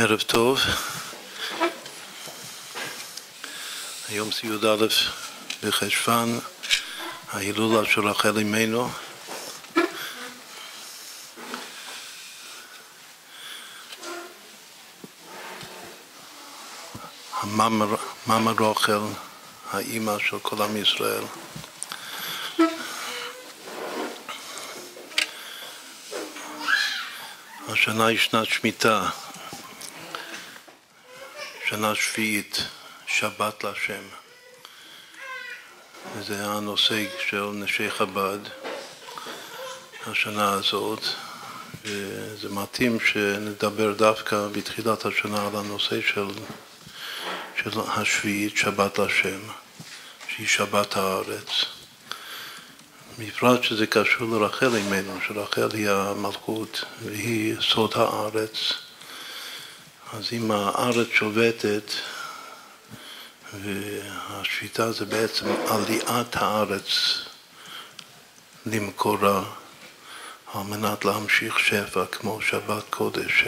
ערב טוב. היום זה י"א בחשוון, ההילולה של רחל אמנו. המאמה רחל, האימא של כל עם ישראל. השנה היא שנת שמיטה, שנה שביעית, שבת להשם. וזה הנושא של נשי חב"ד, השנה הזאת, וזה מתאים שנדבר דווקא בתחילת השנה על הנושא של השביעית, שבת להשם, שהיא שבת הארץ. בפרט שזה קשור לרחל אמנו, שרחל היא המלכות והיא סוד הארץ. אז אם הארץ שובתת, והשביתה זה בעצם עליית הארץ למקורה, על מנת להמשיך שפע כמו שבת קודש,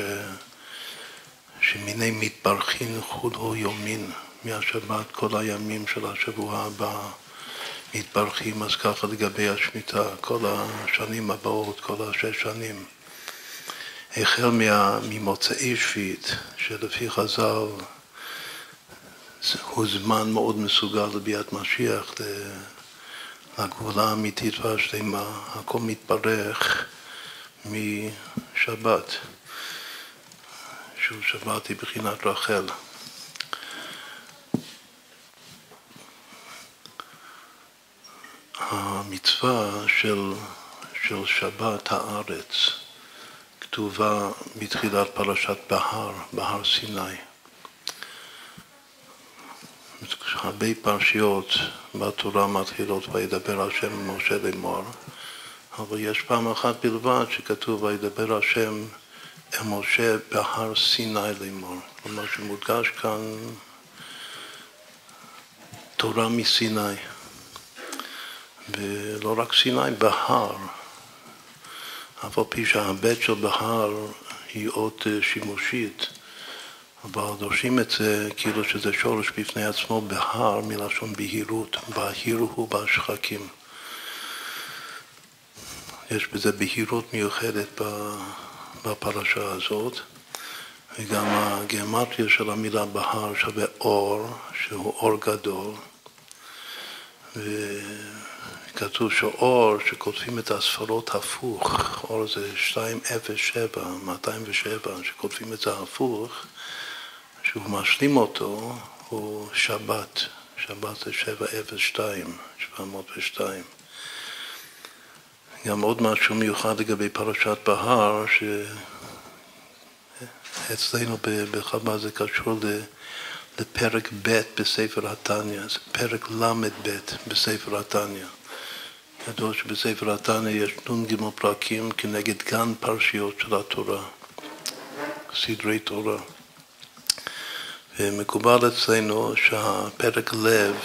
שמיני מתברכין חולו יומין, מהשבת כל הימים של השבוע הבא מתברכים. אז ככה לגבי השמיטה, כל השנים הבאות, כל 6 שנים. החל ממוצאי שביעית, שלפי חז"ל הוא זמן מאוד מסוגל לביאת משיח, לגאולה האמיתית והשלמה. הכל מתברך משבת, שהוא שבת היא בחינת רחל. המצווה של שבת הארץ כתובה בתחילת פרשת בהר סיני. הרבה פרשיות בתורה מתחילות וידבר השם משה לאמור, אבל יש פעם אחת בלבד שכתוב וידבר השם אל משה בהר סיני לאמור. כלומר שמודגש כאן תורה מסיני. ולא רק סיני, בהר. אף על פי שהבית של בהר היא אות שימושית, אבל דורשים את זה כאילו שזה שורש בפני עצמו, בהר מלשון בהירות, בהיר הוא בשחקים. יש בזה בהירות מיוחדת בפרשה הזאת, וגם הגיאומטריה של המילה בהר שווה אור, שהוא אור גדול, וכתוב שאור, שכותבים את הספרות הפוך, אור זה 207, 207, שכותבים את זה הפוך, שהוא משלים אותו, הוא שבת. שבת זה 702, 702. גם עוד משהו מיוחד לגבי פרשת בהר, שאצלנו בחב"ד זה קשור לפרק ב' בספר התניא, זה פרק ל"ב בספר התניא. ידוע שבספר התניא יש נ"ג פרקים כנגד גן פרשיות של התורה, סדרי תורה. ומקובל אצלנו שהפרק לב,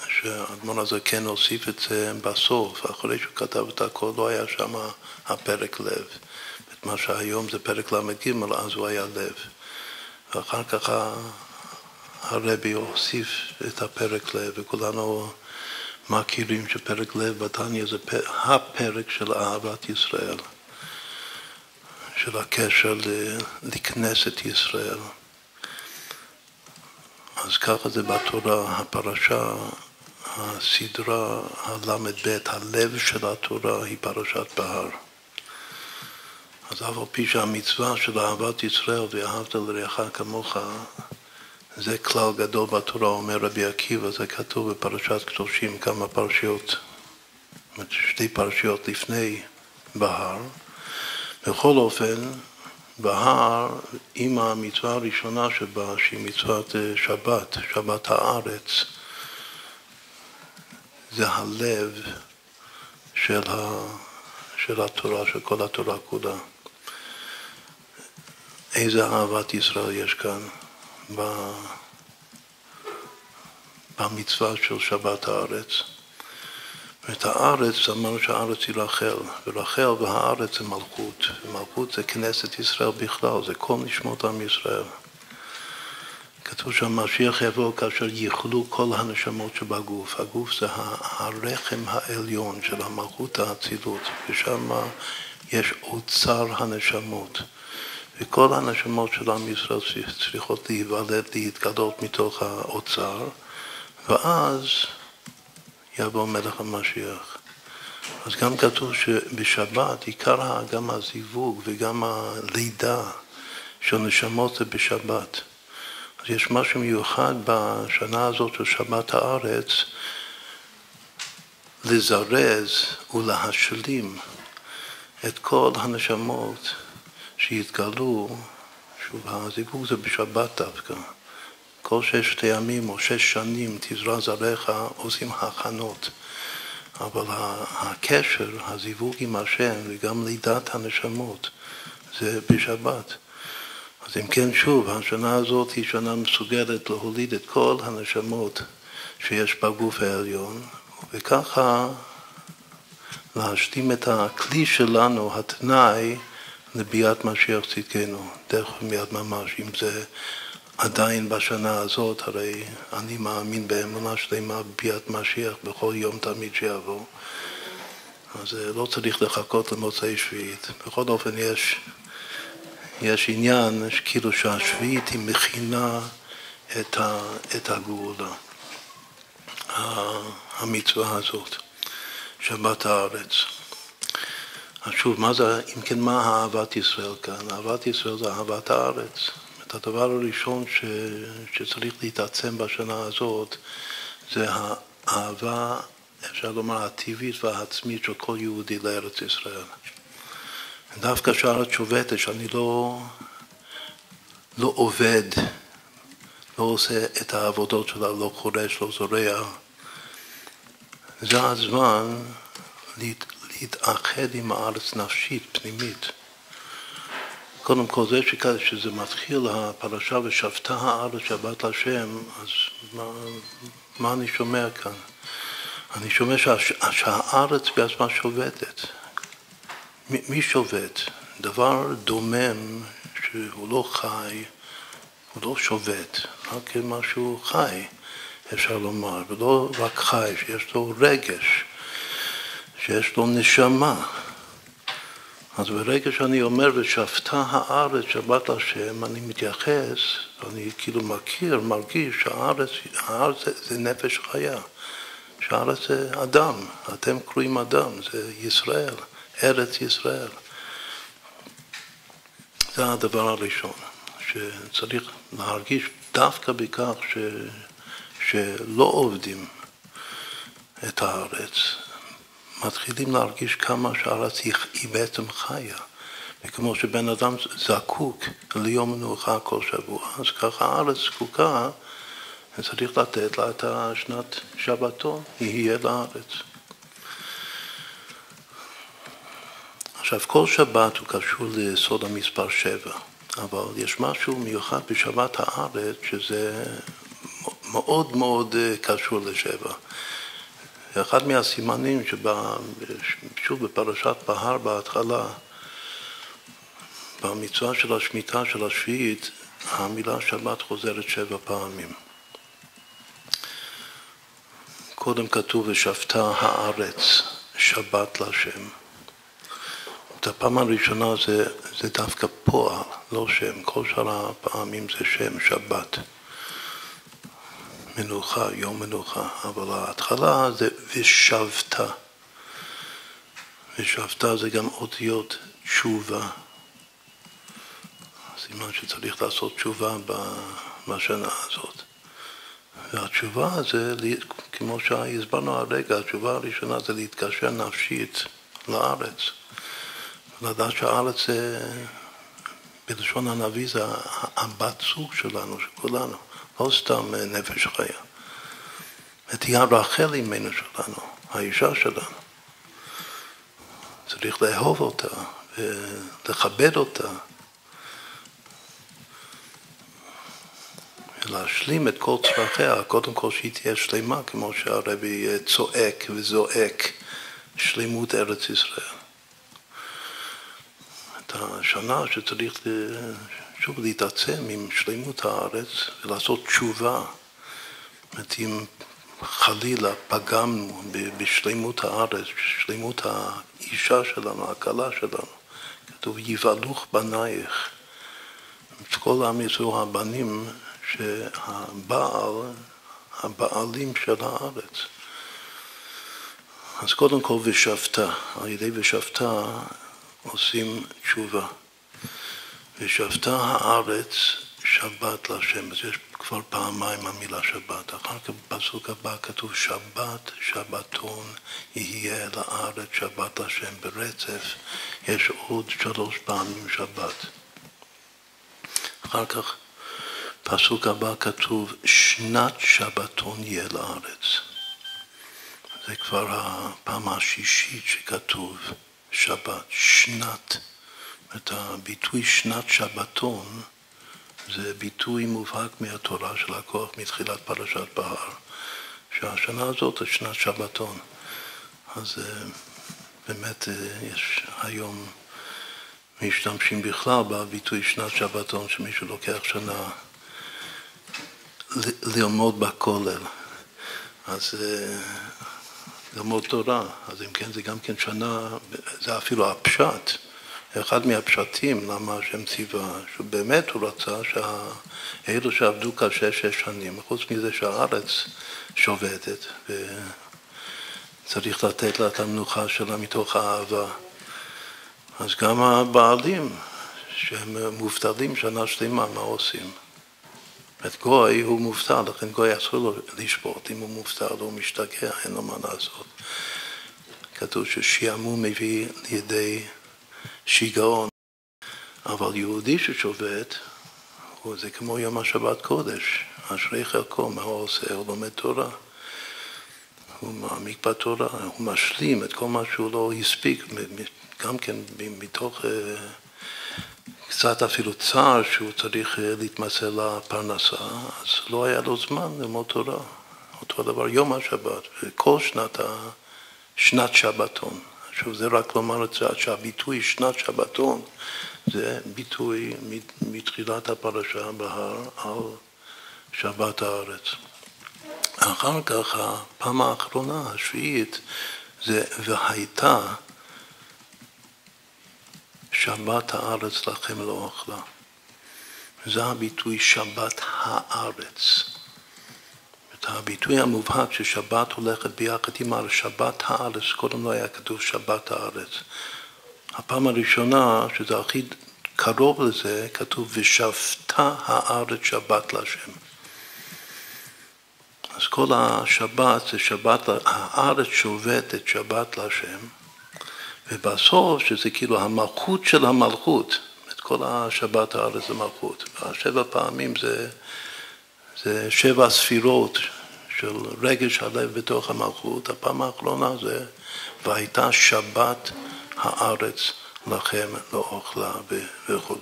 שהאדמו"ר הזה כן הוסיף את זה בסוף, אחרי שהוא כתב את הכל, לא היה שם הפרק לב. את מה שהיום זה פרק ל"ג, אז הוא היה לב. ואחר כך הרבי הוסיף את הפרק לב, וכולנו מכירים שפרק לב בתניא זה הפרק של אהבת ישראל, של הקשר לכנסת ישראל. אז ככה זה בתורה, הפרשה, הסדרה, הל"ב, הלב של התורה היא פרשת בהר. אז אף על פי שהמצווה של אהבת ישראל ואהבת לרעך כמוך, זה כלל גדול בתורה, אומר רבי עקיבא, זה כתוב בפרשת קדושים, כמה פרשיות, 2 פרשיות לפני בהר. בכל אופן, בהר, עם המצווה הראשונה שבה, שהיא מצוות שבת, שבת הארץ, זה הלב של התורה, של כל התורה כולה. איזה אהבת ישראל יש כאן במצווה של שבת הארץ. ואת הארץ, אמרנו שהארץ היא רחל, ורחל והארץ זה מלכות, ומלכות זה כנסת ישראל בכלל, זה כל נשמות עם ישראל. כתוב שהמשיח יבוא כאשר יאכלו כל הנשמות שבגוף. הגוף זה הרחם העליון של המלכות האצילות, ושם יש אוצר הנשמות. וכל הנשמות של עם ישראל צריכות להיוולד, להתגלות מתוך האוצר, ואז יבוא מלך המשיח. אז גם כתוב שבשבת עיקר גם הזיווג וגם הלידה של נשמות זה בשבת. אז יש משהו מיוחד בשנה הזאת של שבת הארץ, לזרז ולהשלים את כל הנשמות שהתגלו. שוב, הזיווג זה בשבת דווקא. כל 6 ימים או 6 שנים תזרע זרעך עושים הכנות. אבל הקשר, הזיווג עם השם וגם לידת הנשמות זה בשבת. אז אם כן שוב, השנה הזאת היא שנה מסוגלת להוליד את כל הנשמות שיש בגוף העליון, וככה להשלים את הכלי שלנו, התנאי לביאת משיח צדקנו, דרך מיד ממש. אם זה עדיין בשנה הזאת, הרי אני מאמין באמונה שלמה בביאת משיח בכל יום תמיד שיבוא, אז לא צריך לחכות למוצאי שביעית. בכל אופן יש עניין כאילו שהשביעית היא מכינה את הגאולה, המצווה הזאת, שבת הארץ. אז שוב, אם כן, מה אהבת ישראל כאן? אהבת ישראל זה אהבת הארץ. את הדבר הראשון שצריך להתעצם בשנה הזאת, זה האהבה, אפשר לומר, הטבעית והעצמית של כל יהודי לארץ ישראל. דווקא שהארץ שובתת, שאני לא עובד, לא עושה את העבודות שלה, לא חורש, לא זורע. זה הזמן להתאחד עם הארץ נפשית, פנימית. קודם כל זה שזה מתחיל הפרשה ושבתה הארץ שבת להשם, אז מה אני שומע כאן? אני שומע שהארץ בעצמה שובתת. מי שובת? דבר דומם שהוא לא חי, הוא לא שובת, רק משהו חי, אפשר לומר, ולא רק חי, שיש לו רגש, שיש לו נשמה. אז ברגע שאני אומר ושבתה הארץ שבת השם, אני מתייחס, אני כאילו מכיר, מרגיש שהארץ זה נפש חיה, שהארץ זה אדם, אתם קרואים אדם, זה ישראל, ארץ ישראל. זה הדבר הראשון, שצריך להרגיש דווקא בכך שלא עובדים את הארץ, מתחילים להרגיש כמה שהארץ היא בעצם חיה. וכמו שבן אדם זקוק ליום מנוחה כל שבוע, אז ככה הארץ זקוקה, וצריך לתת לה את שנת שבתון, יהיה לארץ. עכשיו, כל שבת הוא קשור לסוד המספר 7, אבל יש משהו מיוחד בשבת הארץ שזה מאוד מאוד קשור ל7. אחד מהסימנים שוב בפרשת בהר בהתחלה, במצווה של השמיטה של השביעית, המילה שבת חוזרת 7 פעמים. קודם כתוב ושבתה הארץ שבת להשם. את הפעם הראשונה זה דווקא פועל, לא שם. כל שאר הפעמים זה שם, שבת. מנוחה, יום מנוחה. אבל ההתחלה זה ושבתה. ושבתה זה גם אותיות תשובה. סימן שצריך לעשות תשובה בשנה הזאת. והתשובה זה, כמו שהסברנו הרגע, התשובה הראשונה זה להתקשר נפשית לארץ. לדעת שהארץ זה, בלשון הנביא, זה הבת סוג שלנו, של כולנו, לא סתם נפש חיה. ותהיה רחל אימנו שלנו, האישה שלנו. צריך לאהוב אותה ולכבד אותה. להשלים את כל צרכיה, קודם כל שהיא תהיה שלמה, כמו שהרבי צועק וזועק, שלמות ארץ ישראל. את השנה שצריך שוב להתעצם עם שלמות הארץ ולעשות תשובה. זאת אומרת, אם חלילה פגמנו בשלמות הארץ, בשלמות האישה שלנו, הכלה שלנו, כתוב יבלוך בנייך. את כל עם ישראל הבנים הבעלים של הארץ. אז קודם כל ושבתה, על ידי ושבתה עושים תשובה. ושבתה הארץ שבת להשם, אז יש כבר פעמיים המילה שבת. אחר כך בפסוק הבא כתוב שבת, שבתון יהיה לארץ, שבת להשם ברצף. יש עוד 3 פעמים שבת. אחר כך פסוק הבא כתוב שנת שבתון יהיה לארץ. זה כבר הפעם השישית שכתוב שבת, שנת. את הביטוי שנת שבתון זה ביטוי מובהק מהתורה של הכוח מתחילת פרשת בהר. שהשנה הזאת היא שנת שבתון. אז באמת יש היום משתמשים בכלל בביטוי שנת שבתון, שמישהו לוקח שנה ללמוד בכולל. אז ללמוד תורה, אז אם כן זה גם כן שנה, זה אפילו הפשט, אחד מהפשטים למה השם ציווה, שבאמת הוא רצה שאלו שעבדו קשה 6 שנים, חוץ מזה שהארץ שובתת, וצריך לתת לה את המנוחה שלה מתוך האהבה. אז גם הבעלים שהם מובטלים שנה שלמה, מה עושים? את גוי הוא מובטל, לכן גוי אסור לו לשפוט, אם הוא מובטל הוא משתגע, אין לו מה לעשות. כתוב ששיעמום מביא לידי שיגעון, אבל יהודי ששובת, זה כמו יום השבת קודש, אשרי חלקו, מה הוא עושה? הוא לומד תורה, הוא מעמיק בתורה, הוא משלים את כל מה שהוא לא הספיק, גם כן מתוך קצת אפילו צער שהוא צריך להתמסר לפרנסה, אז לא היה לו זמן ללמוד תורה. אותו דבר יום השבת, וכל שנת שבתון. עכשיו זה רק לומר את זה, שהביטוי שנת שבתון זה ביטוי מתחילת הפרשה בהר על שבת הארץ. אחר כך הפעם האחרונה, השביעית, זה והייתה שבת הארץ לכם לא אוכלה. זה הביטוי שבת הארץ. הביטוי המובהק ששבת הולכת ביחד עם שבת הארץ, קודם לא היה כתוב שבת הארץ. הפעם הראשונה, שזה הכי קרוב לזה, כתוב ושבתה הארץ שבת להשם. אז כל השבת זה שבת, הארץ שובתת שבת להשם, ובסוף שזה כאילו המלכות של המלכות, את כל השבת הארץ זה מלכות. והשבע פעמים זה 7 ספירות של רגש הלב בתוך המלכות. הפעם האחרונה זה והייתה שבת הארץ לכם לא אוכלה וכו'.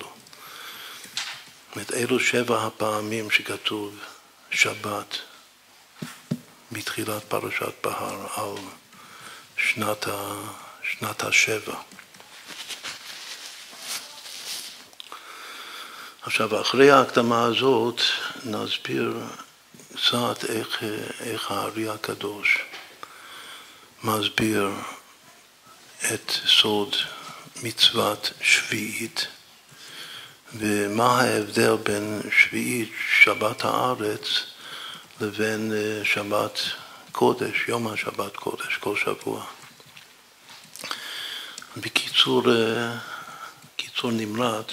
אלו 7 הפעמים שכתוב שבת בתחילת פרשת בהר על שנת השבע. עכשיו, אחרי ההקדמה הזאת נסביר קצת איך הארי הקדוש מסביר את סוד מצוות שביעית, ומה ההבדל בין שביעית, שבת הארץ, לבין שבת קודש, יום השבת קודש, כל שבוע. בקיצור נמרץ,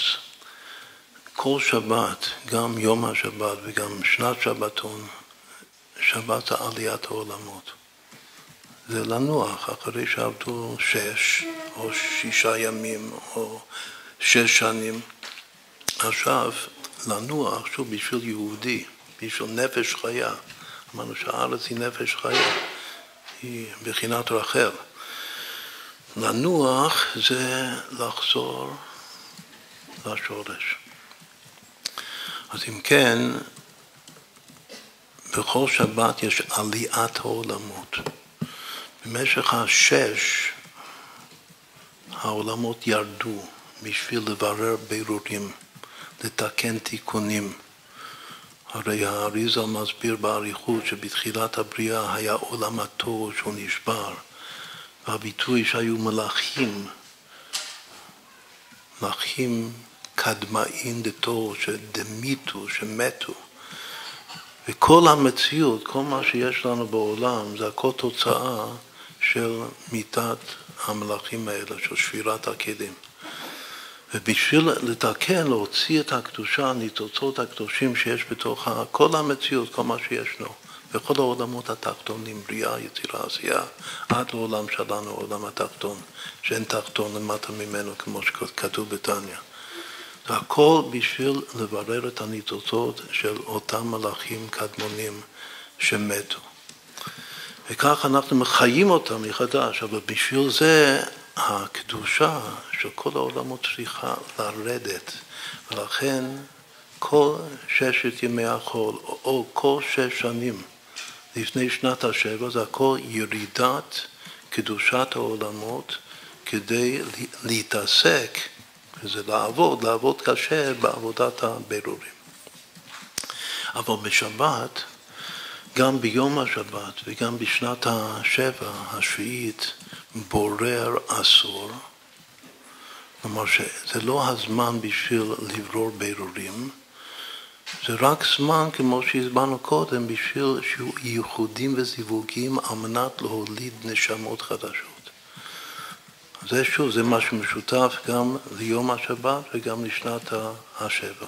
כל שבת, גם יום השבת וגם שנת שבתון, שבת זה עליית העולמות. זה לנוח אחרי שעבדו 6 או 6 ימים או 6 שנים. עכשיו לנוח שוב בשביל יהודי, בשביל נפש חיה. אמרנו שהארץ היא נפש חיה, היא בחינת רחל. לנוח זה לחזור לשורש. אז אם כן, בכל שבת יש עליית העולמות. במשך השש העולמות ירדו בשביל לברר בירורים, לתקן תיקונים. הרי האריז"ל מסביר באריכות שבתחילת הבריאה היה עולם התוהו שהוא נשבר, והביטוי שהיו מלאכים קדמאים דתוהו שדמיתו, שמתו. וכל המציאות, כל מה שיש לנו בעולם, זה הכל תוצאה של מיתת המלאכים האלה, של שבירת הכלים. ובשביל לתקן, להוציא את הקדושה, ניצוצות הקדושים שיש בתוך כל המציאות, כל מה שישנו, וכל העולמות התחתונים, בריאה, יצירה, עשייה, עד לעולם שלנו, עולם התחתון, שאין תחתון למטה ממנו, כמו שכתוב בתניא. זה הכל בשביל לברר את הניצוצות של אותם מלאכים קדמונים שמתו. וכך אנחנו מחיים אותם מחדש, אבל בשביל זה הקדושה של כל העולמות צריכה לרדת. ולכן כל ששת ימי החול, או כל 6 שנים לפני שנת השבע, זה הכל ירידת קדושת העולמות כדי להתעסק, וזה לעבוד קשה בעבודת הבירורים. אבל בשבת, גם ביום השבת וגם בשנת השבע, השביעית, בורר אסור. כלומר שזה לא הזמן בשביל לברור בירורים, זה רק זמן, כמו שהסברנו קודם, בשביל שיהיו ייחודים וזיווגים על מנת להוליד נשמות חדשות. זה שוב, זה משהו משותף גם ליום השבת וגם לשנת השבע.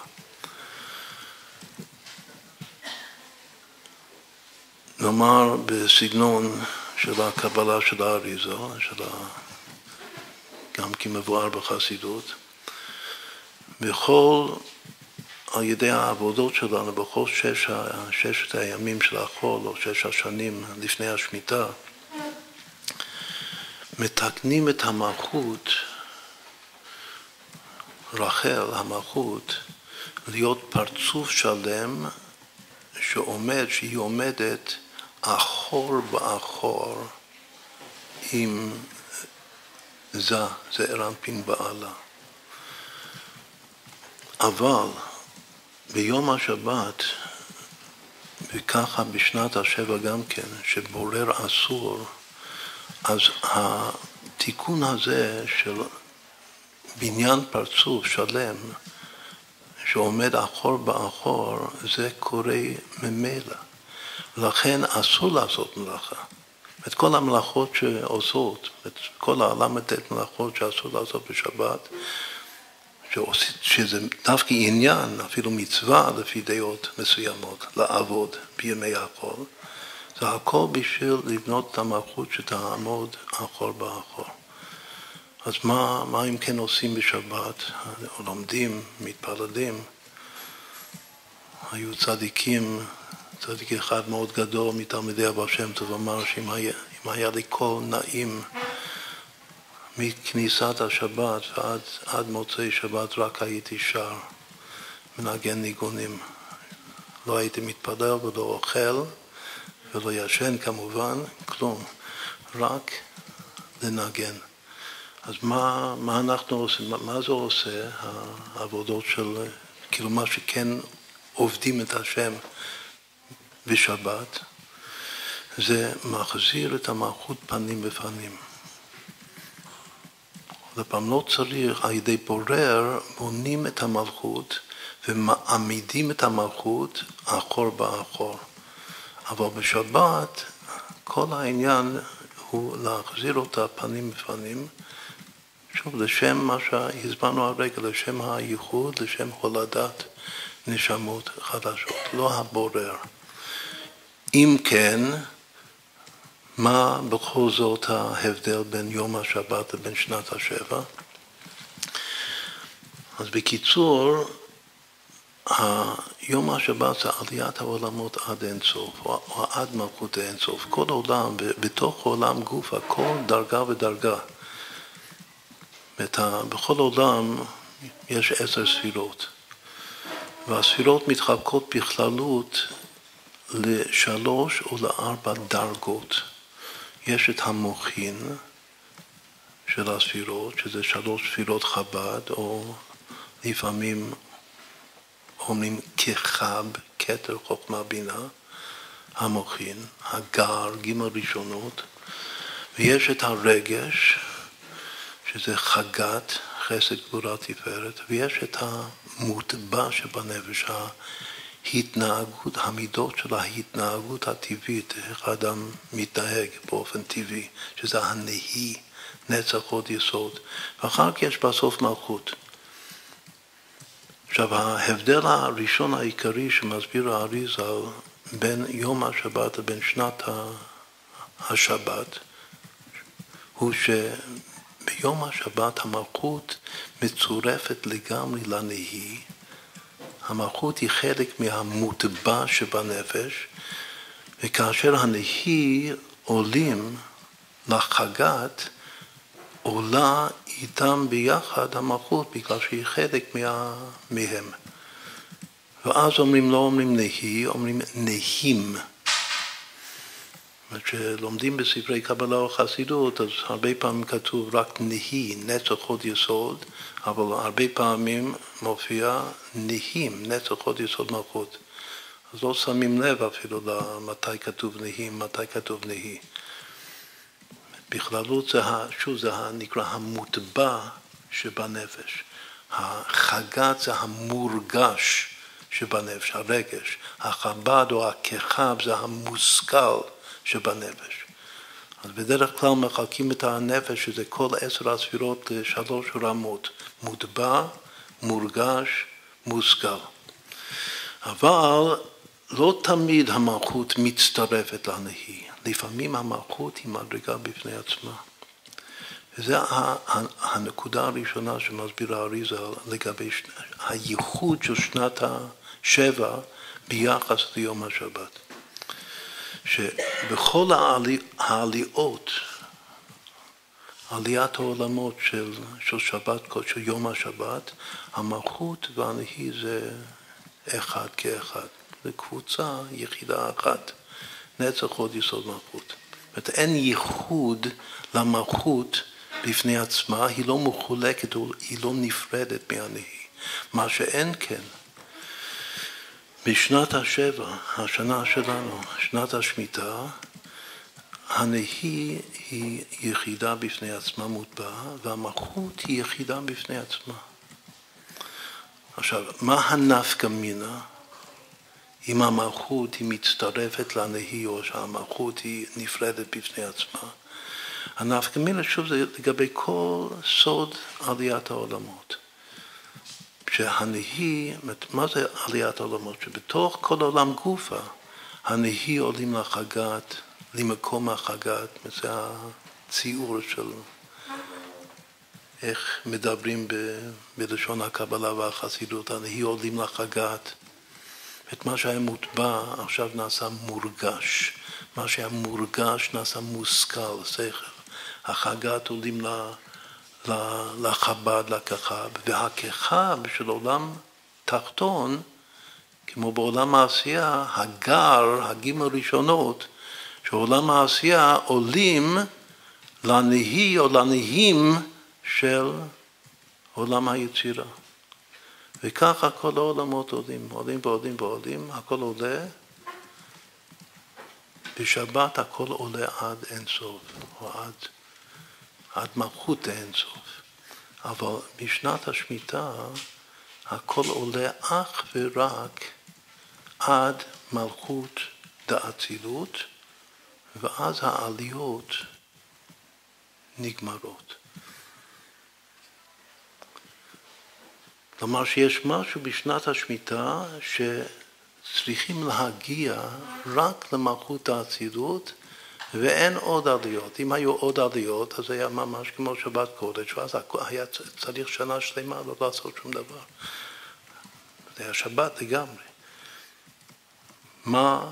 נאמר בסגנון של הקבלה של האריז"ל, גם כמבואר בחסידות, על ידי העבודות שלנו, בכל 6 הימים של החול, או 6 השנים לפני השמיטה, מתקנים את המלכות, רחל, המלכות, להיות פרצוף שלם שהיא עומדת אחור באחור עם זעיר אנפין בעלה. אבל ביום השבת, וככה בשנת השבע גם כן, שבורר אסור, אז התיקון הזה של בניין פרצוף שלם, שעומד אחור באחור, זה קורה ממילא. ולכן אסור לעשות מלאכה. את כל המלאכות שעושות, את כל הל"ט מלאכות שאסור לעשות בשבת, שזה דווקא עניין, אפילו מצווה לפי דעות מסוימות, לעבוד בימי החול, זה הכל בשביל לבנות את המלכות שתעמוד אחור באחור. אז מה אם כן עושים בשבת? לומדים, מתפללים. היו צדיקים, צדיק אחד מאוד גדול מתלמידי הבעל שם טוב, אמר שאם היה לי קול נעים מכניסת השבת ועד מוצאי שבת, רק הייתי שר, מנגן ניגונים. לא הייתי מתפלל ולא אוכל ולא ישן כמובן, כלום, רק לנגן. אז מה אנחנו עושים? מה זה עושה, העבודות של, כאילו מה שכן עובדים את השם בשבת, זה מחזיר את המלכות פנים בפנים. לפעמים לא צריך, על ידי בורר, בונים את המלכות ומעמידים את המלכות אחור באחור. אבל בשבת, כל העניין הוא להחזיר אותה פנים בפנים, שוב, לשם מה שהסברנו הרגע, לשם הייחוד, לשם הולדת נשמות חדשות, לא הבורר. אם כן, מה בכל זאת ההבדל בין יום השבת לבין שנת השבע? אז בקיצור, יום השבת זה עליית העולמות עד אינסוף, או עד מלכות אינסוף. כל עולם, בתוך עולם גוף, הכל דרגה ודרגה. בכל עולם יש 10 ספירות, והספירות מתחלקות בכללות לשלוש או לארבע דרגות. יש את המוחין של הספירות, שזה שלוש ספירות חב"ד, או לפעמים אומרים כחב, כתר חוכמה בינה, המוחין, הגר, גימל ראשונות, ויש את הרגש, שזה חגת, חסד גבורה תפארת, ויש את המוטבע שבנפש, ההתנהגות, המידות של ההתנהגות הטבעית, איך האדם מתנהג באופן טבעי, שזה הנהי, נצח עוד יסוד, ואחר כך יש בסוף מלכות. עכשיו, ההבדל הראשון העיקרי שמסביר האריז"ל בין יום השבת לבין שנת השבת, הוא שביום השבת המלכות מצורפת לגמרי לנהי, המלכות היא חלק מהמוטבע שבנפש, וכאשר הנהי עולים לחגת, עולה איתם ביחד המלכות, בגלל שהיא חלק מהם. ואז אומרים, לא אומרים נהי, אומרים נהים. כשלומדים בספרי קבלה או חסידות, אז הרבה פעמים כתוב רק נהי, נצח עוד יסוד, אבל הרבה פעמים מופיע נהים, נצח עוד יסוד מלכות. אז לא שמים לב אפילו למתי כתוב נהים, מתי כתוב נהי. בכללות זה נקרא המוטבע שבנפש. החגת זה המורגש שבנפש, הרגש. החב"ד או הכחב זה המושכל שבנפש. אז בדרך כלל מחלקים את הנפש, שזה כל 10 הספירות לשלוש רמות. מוטבע, מורגש, מושכל. אבל לא תמיד המלכות מצטרפת לנהי. לפעמים המלכות היא מדרגה בפני עצמה. וזו הנקודה הראשונה שמסביר האריז"ל לגבי הייחוד של שנת השבע ביחס ליום השבת. שבכל העליות, עליית העולמות של שבת, של יום השבת, המלכות והנהי זה אחד כאחד. זה קבוצה יחידה אחת. נצח עוד יסוד מלכות. זאת אומרת, אין ייחוד למלכות בפני עצמה, היא לא מחולקת, היא לא נפרדת מהנהי. מה שאין כן, בשנת השבע, השנה שלנו, שנת השמיטה, הנהי היא יחידה בפני עצמה מוטבעה, והמלכות היא יחידה בפני עצמה. עכשיו, מה הנפקא מינה? אם המלכות היא מצטרפת לנהי, או שהמלכות היא נפרדת בפני עצמה. הנפקא מינה, שוב, זה לגבי כל סוד עליית העולמות. שהנהי, מה זה עליית העולמות? שבתוך כל עולם גופה, הנהי עולים לחגת, למקום החגת, זה הציור של איך מדברים בלשון הקבלה והחסידות, הנהי עולים לחגת. את מה שהיה מוטבע עכשיו נעשה מורגש. מה שהיה מורגש נעשה מושכל, שכל. החגת עולים לחב"ד, לכחב, והכחב של עולם תחתון, כמו בעולם העשייה, הגר, הגימל ראשונות, שעולם העשייה עולים לנהי או לנהים של עולם היצירה. וככה כל העולמות עולים, עולים ועולים ועולים, הכל עולה. בשבת הכל עולה עד אין סוף, או עד מלכות אין סוף. אבל בשנת השמיטה הכל עולה אך ורק עד מלכות דאצילות, ואז העליות נגמרות. כלומר שיש משהו בשנת השמיטה שצריכים להגיע רק למלכות האצילות ואין עוד עליות. אם היו עוד עליות אז היה ממש כמו שבת קודש, ואז היה צריך שנה שלמה לא לעשות שום דבר. זה היה שבת לגמרי. מה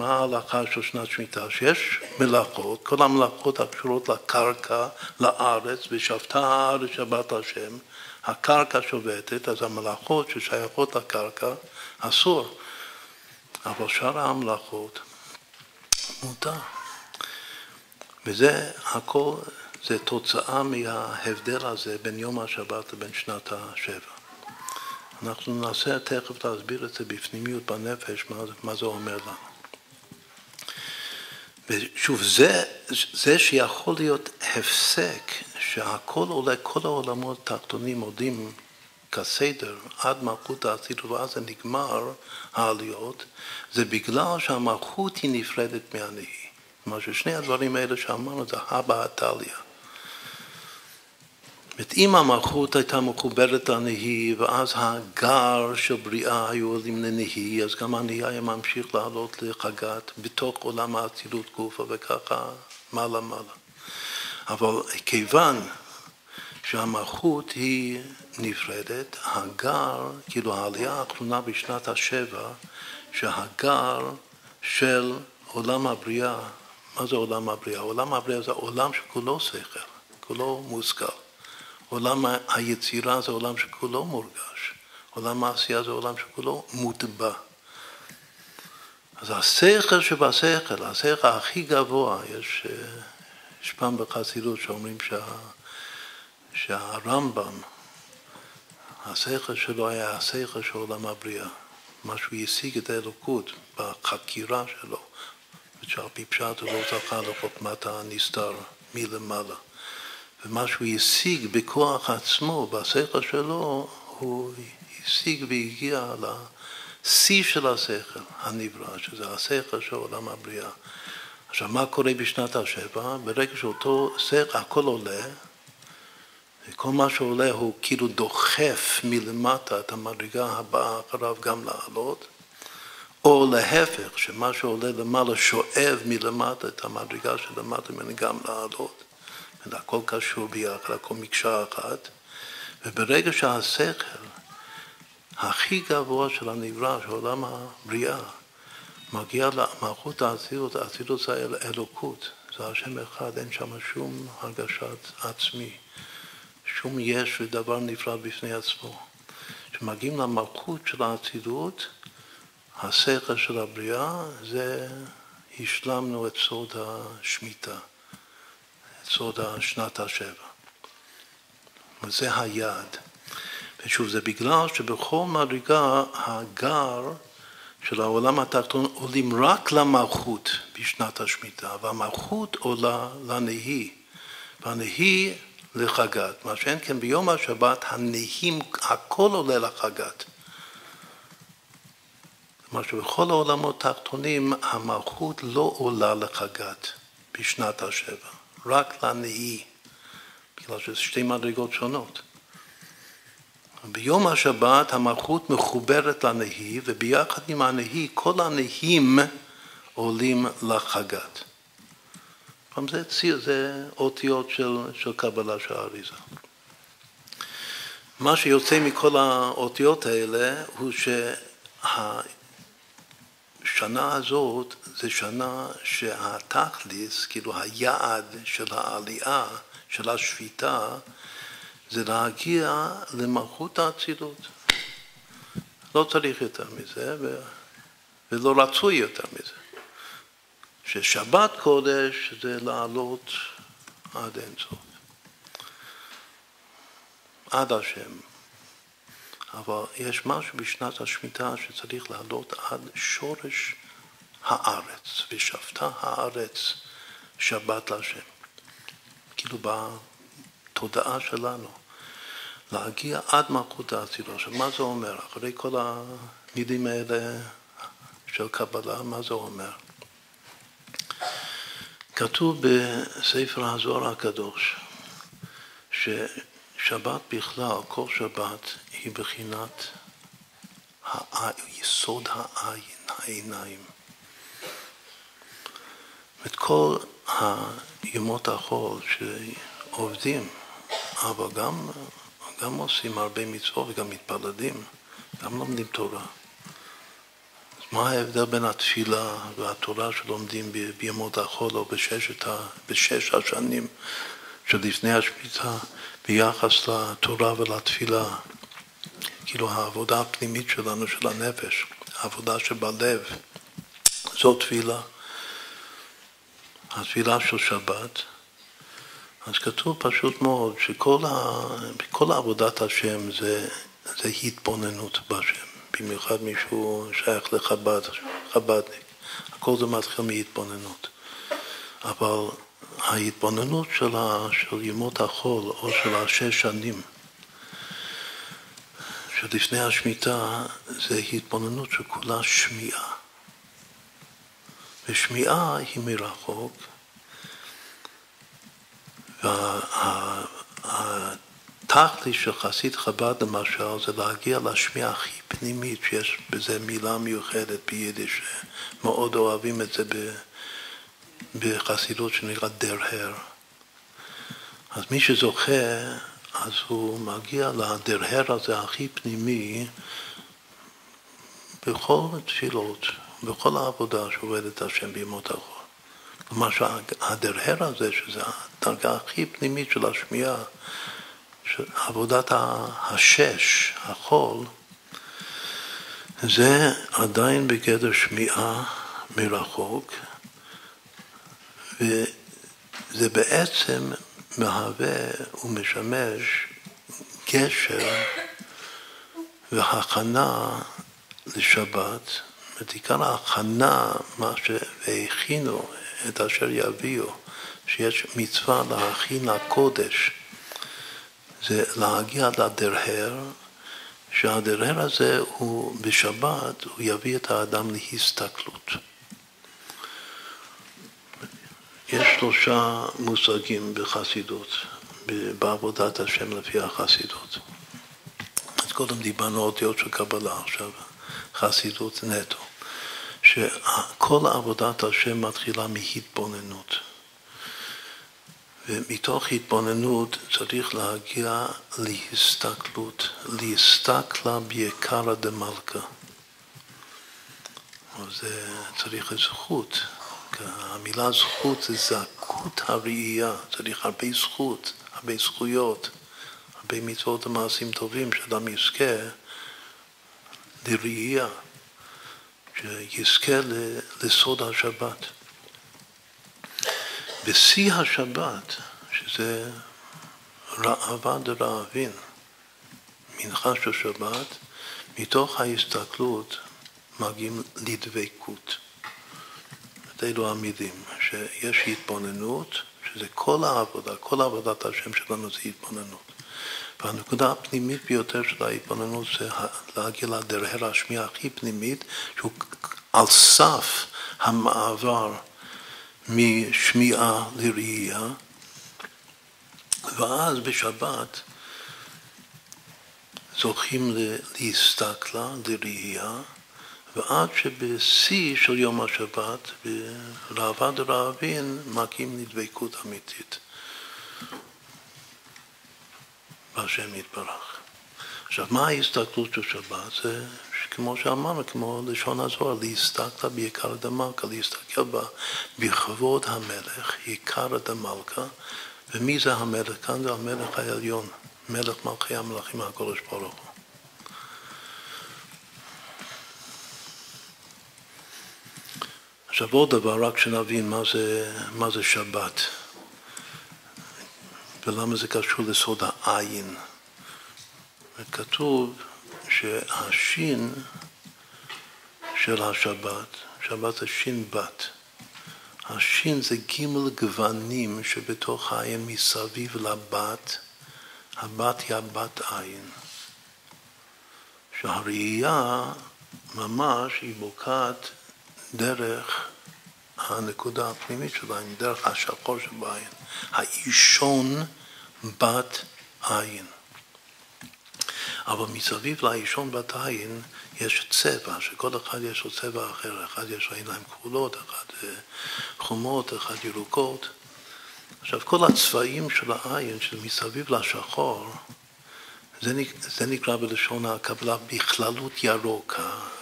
ההלכה של שנת שמיטה? שיש מלאכות, כל המלאכות הקשורות לקרקע, לארץ, ושבתה הארץ שבת השם, הקרקע שובתת, אז המלאכות ששייכות לקרקע אסור. אבל שאר המלאכות מותר. וזה הכל, זה תוצאה מההבדל הזה בין יום השבת לבין שנת השבע. אנחנו ננסה תכף להסביר את זה בפנימיות בנפש, מה זה אומר לנו. ושוב, זה שיכול להיות הפסק, שהכל עולה, כל העולמות התחתונים עולים כסדר עד מלכות האצילות, ואז זה נגמר העליות, זה בגלל שהמלכות היא נפרדת מהנהי. כלומר ששני הדברים האלה שאמרנו זה הבא התליה. אם המלכות הייתה מחוברת לנהי, ואז הגר של בריאה היו עולים לנהי, אז גם הנהי היה ממשיך לעלות לחגת בתוך עולם האצילות גופה, וככה מעלה מעלה. אבל כיוון שהמלכות היא נפרדת, הגר, כאילו העלייה האחרונה בשנת השבע, שהגר של עולם הבריאה, מה זה עולם הבריאה? עולם הבריאה זה עולם שכולו שכל, כולו מושכל. עולם היצירה זה עולם שכולו מורגש. עולם העשייה זה עולם שכולו מוטבע. אז השכל שבשכל, השכל הכי גבוה, יש פעם בחסידות שאומרים שהרמב"ם, השכל שלו היה השכל של עולם הבריאה. מה שהוא השיג את האלוקות בחקירה שלו, ושעל פי פשט הוא לא זכה לחוכמת הנסתר מלמעלה. ומה שהוא השיג בכוח עצמו, בשכל שלו, הוא השיג והגיע לשיא של השכל הנברא, שזה השכל של עולם הבריאה. עכשיו, מה קורה בשנת השבע? ברגע שאותו שכל, הכל עולה, וכל מה שעולה הוא כאילו דוחף מלמטה את המדרגה הבאה אחריו גם לעלות, או להפך, שמה שעולה למעלה שואב מלמטה את המדרגה שלמטה ממנו גם לעלות. הכל קשור ביחד, הכל מקשה אחת, וברגע שהשכל הכי גבוה של הנברא, של עולם הבריאה, מגיע למלכות האצילות, האצילות זה אלוקות, זה השם אחד, אין שם שום הרגשת עצמי, שום יש ודבר נפרד בפני עצמו. כשמגיעים למלכות של האצילות, השכל של הבריאה, זה השלמנו את סוד השמיטה. סוד שנת השבע. וזה היעד. ושוב, זה בגלל שבכל מדרגה הגר של העולם התחתון עולים רק למלכות בשנת השמיטה, והמלכות עולה לנהי, והנהי לחגת. מה שאין כן ביום השבת, הנהים, הכל עולה לחגת. כלומר שבכל העולמות התחתונים המלכות לא עולה לחגת בשנת השבע. רק לנהי, בגלל שזה שתי מדרגות שונות. ביום השבת המלכות מחוברת לנהי, וביחד עם הנהי, כל הנהים עולים לחגת. זה אותיות של קבלה של האריזה. מה שיוצא מכל האותיות האלה הוא שנה הזאת זה שנה שהתכלס, כאילו היעד של העלייה, של השפיטה, זה להגיע למלכות האצילות. לא צריך יותר מזה, ולא רצוי יותר מזה. ששבת קודש זה לעלות עד אין סוף. עד השם. אבל יש משהו בשנת השמיטה שצריך לעלות עד שורש הארץ, ושבתה הארץ שבת להשם. כאילו בתודעה שלנו, להגיע עד מלכות האצילות. עכשיו, מה זה אומר? אחרי כל המילים האלה של קבלה, מה זה אומר? כתוב בספר הזוהר הקדוש, ששבת בכלל, כל שבת, היא בחינת יסוד העין, העיניים. את כל הימות החול שעובדים, אבל גם עושים הרבה מצוות וגם מתפללים, גם לומדים תורה. אז מה ההבדל בין התפילה והתורה שלומדים בימות החול או בשש השנים שלפני השמיטה ביחס לתורה ולתפילה? כאילו העבודה הפנימית שלנו, של הנפש. העבודה שבלב, זו תפילה, התפילה של שבת. אז כתוב פשוט מאוד שכל עבודת השם זה התבוננות בשם, במיוחד מישהו שייך לחבדניק, הכל זה מתחיל מהתבוננות. אבל ההתבוננות של ימות החול או של 6 שנים שלפני השמיטה זה התבוננות שכולה שמיעה. ושמיעה היא מרחוק, והתכלית של חסיד חב"ד למשל זה להגיע לשמיעה הכי פנימית, שיש בזה מילה מיוחדת ביידיש, מאוד אוהבים את זה בחסידות שנקרא דרהר. אז מי שזוכה, אז הוא מגיע לדרהר הזה הכי פנימי בכל התפילות, בכל העבודה שעובדת השם בימות החול. כלומר שהדרהר הזה, שזה הדרגה הכי פנימית של השמיעה, של עבודת השש, החול, זה עדיין בגדר שמיעה מרחוק, וזה בעצם מהווה ומשמש גשר והכנה לשבת, עיקר ההכנה, מה שהכינו את אשר יביאו, שיש מצווה להכין הקודש, זה להגיע לדרהר, שהדרהר הזה הוא בשבת, הוא יביא את האדם להסתכלות. יש 3 מושגים בחסידות, בעבודת השם לפי החסידות. אז קודם דיברנו אותיות של קבלה, עכשיו חסידות נטו, שכל עבודת השם מתחילה מהתבוננות. ומתוך התבוננות צריך להגיע להסתכלות, להסתכלה ביקרא דמלכא. זה צריך זכות. המילה זכות זה זכות הראייה, צריך הרבה זכות, הרבה זכויות, הרבה מצוות ומעשים טובים שאדם יזכה לראייה, שיזכה לסוד השבת. בשיא השבת, שזה ראווה דרעבין, מנחה של שבת, מתוך ההסתכלות מגיעים לדבקות. אלו המילים, שיש התבוננות, שזה כל העבודה, כל עבודת השם שלנו זה התבוננות. והנקודה הפנימית ביותר של ההתבוננות זה להגיע לדרהר השמיעה הכי פנימית, שהוא על סף המעבר משמיעה לראייה, ואז בשבת זוכים להסתכלה, לראייה, ועד שבשיא של יום השבת, בראווה דרעבין, מגיעים לדבקות אמיתית. והשם יתברך. עכשיו, מה ההסתכלות של שבת? זה כמו שאמרנו, כמו לשון הזוהר, להסתכלה ביקרא דמלכא, להסתכל בכבוד המלך, יקרא דמלכא, ומי זה המלך? כאן זה המלך העליון, מלך מלכי המלכים הקדוש ברוך הוא. עכשיו עוד דבר, רק שנבין מה זה שבת, ולמה זה קשור לסוד העין. וכתוב שהשין של השבת, שבת זה שין בת. השין זה ג' גוונים שבתוך העין מסביב לבת, הבת היא הבת עין. שהראייה ממש היא בוקעת דרך הנקודה הפנימית של העין, דרך השחור שבעין. האישון בת עין. אבל מסביב לאישון בת עין יש צבע, שכל אחד יש לו צבע אחר. אחד יש לו עיניים כחולות, אחד חומות, אחד ירוקות. עכשיו, כל הצבעים של העין, של מסביב לשחור, זה נקרא בלשון הקבלה בכללות ירוק.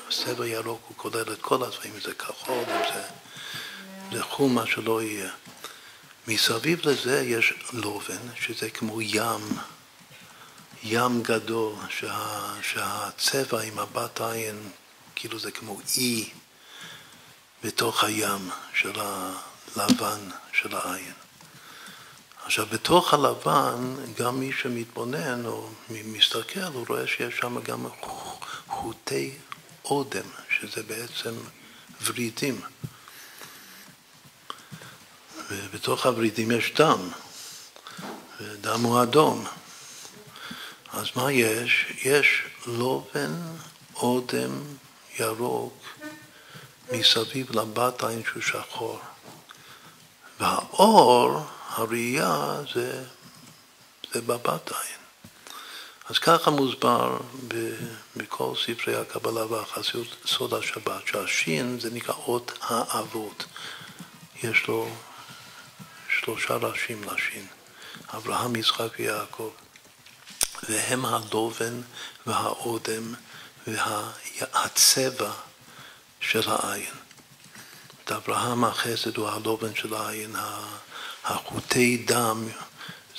הצבע ירוק הוא כולל את כל הצבעים, זה כחול, זה חום, מה שלא יהיה. מסביב לזה יש לובן, שזה כמו ים גדול, שהצבע עם הבת עין כאילו זה כמו אי בתוך הים של הלבן של העין. עכשיו, בתוך הלבן, גם מי שמתבונן או מסתכל, הוא רואה שיש שם גם חוטי אודם, שזה בעצם ורידים. ובתוך הורידים יש דם, ודם הוא אדום. אז מה יש? יש לובן אודם ירוק מסביב לבת עין שהוא שחור. והאור, הראייה, זה בבת עין. אז ככה מוסבר בכל ספרי הקבלה והחסידות סוד השבת, שהשין זה נקרא אות האבות. יש לו 3 ראשים לשין, אברהם, יצחק ויעקב. והם הלובן והאודם והצבע של העין. את אברהם החסד הוא הלובן של העין, החוטי דם